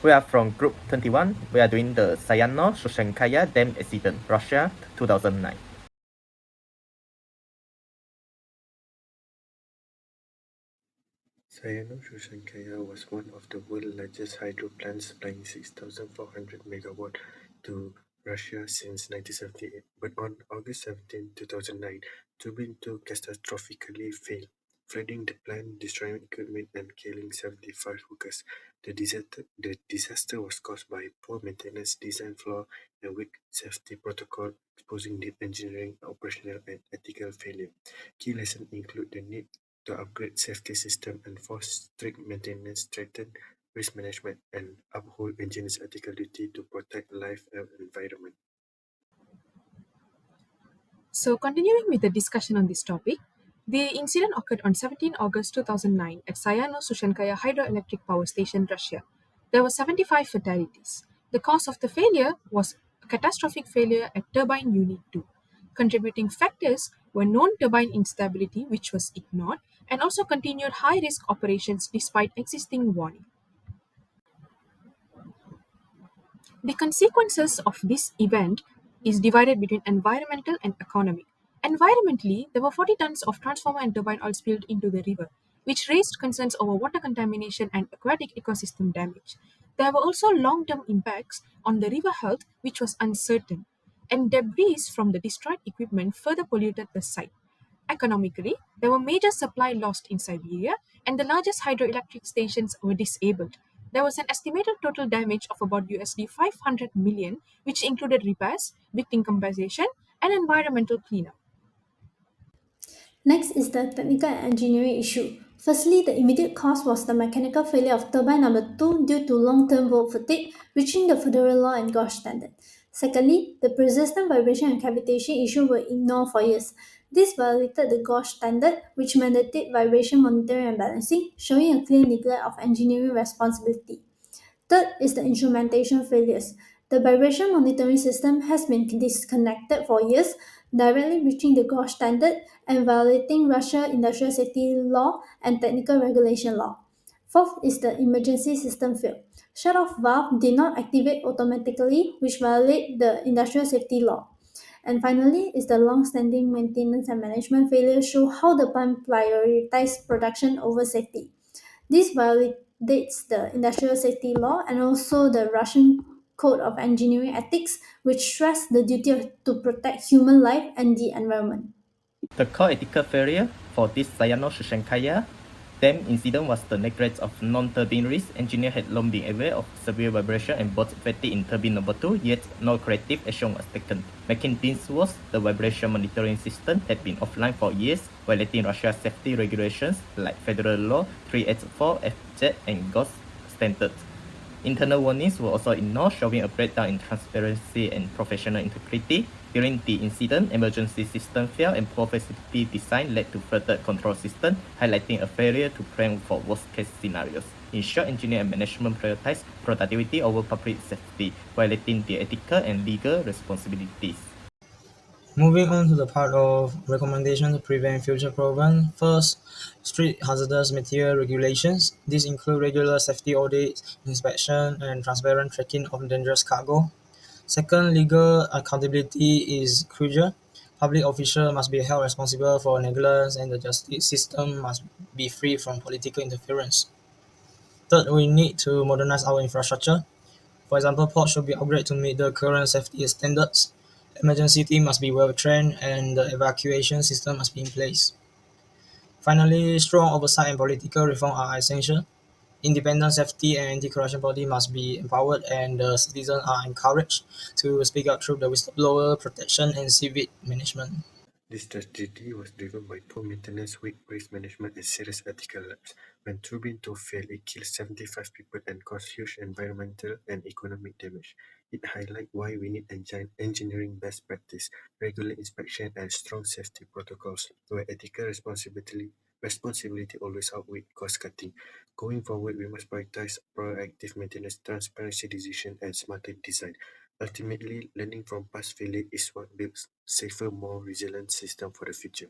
We are from Group 21. We are doing the Shushenskaya Dam Accident, Russia, 2009. Shushenskaya was one of the world's largest hydro plants supplying 6,400 megawatt to Russia since 1978. But on August 17, 2009, turbine 2 catastrophically failed, flooding the plant, destroying equipment, and killing 75 workers. The disaster was caused by poor maintenance, design flaw, and weak safety protocol, exposing deep engineering, operational, and ethical failure. Key lessons include the need to upgrade safety system, enforce strict maintenance, strengthen risk management, and uphold engineers' ethical duty to protect life and environment. So, continuing with the discussion on this topic, the incident occurred on 17 August 2009 at Sayano-Sushenkaya Hydroelectric Power Station, Russia. There were 75 fatalities. The cause of the failure was a catastrophic failure at turbine unit 2. Contributing factors were known turbine instability, which was ignored, and also continued high-risk operations despite existing warning. The consequences of this event is divided between environmental and economic. Environmentally, there were 40 tons of transformer and turbine oil spilled into the river, which raised concerns over water contamination and aquatic ecosystem damage. There were also long-term impacts on the river health, which was uncertain, and debris from the destroyed equipment further polluted the site. Economically, there were major supply lost in Siberia, and the largest hydroelectric stations were disabled. There was an estimated total damage of about USD 500 million, which included repairs, victim compensation, and environmental cleanup. Next is the technical and engineering issue. Firstly, the immediate cause was the mechanical failure of turbine number 2 due to long-term volt fatigue, reaching the federal law and gauge standard. Secondly, the persistent vibration and cavitation issue were ignored for years. This violated the gauge standard, which mandated vibration monitoring and balancing, showing a clear neglect of engineering responsibility. Third is the instrumentation failures. The vibration monitoring system has been disconnected for years, directly breaching the gauge standard and violating Russia industrial safety law and technical regulation law. Fourth is the emergency system failed. Shut-off valve did not activate automatically, which violate the industrial safety law. And finally is the long-standing maintenance and management failure show how the plant prioritized production over safety. This violates the industrial safety law and also the Russian Code of Engineering Ethics, which stress the duty to protect human life and the environment. The core ethical failure for this Shushenskaya dam incident was the neglect of non-turbine risk. Engineer had long been aware of severe vibration and both fatigue in turbine number 2, yet no corrective action was taken. Making things worse, the vibration monitoring system had been offline for years, violating Russia's safety regulations like Federal Law 384 FZ and GOS standards. Internal warnings were also ignored, showing a breakdown in transparency and professional integrity. During the incident, emergency system failed and poor facility design led to flooded control system, highlighting a failure to plan for worst-case scenarios. In short, engineering and management prioritized productivity over public safety, violating their ethical and legal responsibilities. Moving on to the part of recommendation to prevent future problems. First, strict hazardous material regulations. These include regular safety audits, inspection, and transparent tracking of dangerous cargo. Second, legal accountability is crucial. Public officials must be held responsible for negligence, and the justice system must be free from political interference. Third, we need to modernize our infrastructure. For example, ports should be upgraded to meet the current safety standards. Emergency team must be well trained and the evacuation system must be in place. Finally, strong oversight and political reform are essential. Independent safety and anti-corruption body must be empowered and the citizens are encouraged to speak out through the whistleblower protection and civic management. This tragedy was driven by poor maintenance, weak waste management, and serious ethical lapse. When turbine 2 failed, it killed 75 people and caused huge environmental and economic damage. It highlights why we need engineering best practice, regular inspection, and strong safety protocols, where ethical responsibility always outweighs cost cutting. Going forward, we must prioritize proactive maintenance, transparency decision, and smarter design. Ultimately, learning from past failure is what builds safer, more resilient system for the future.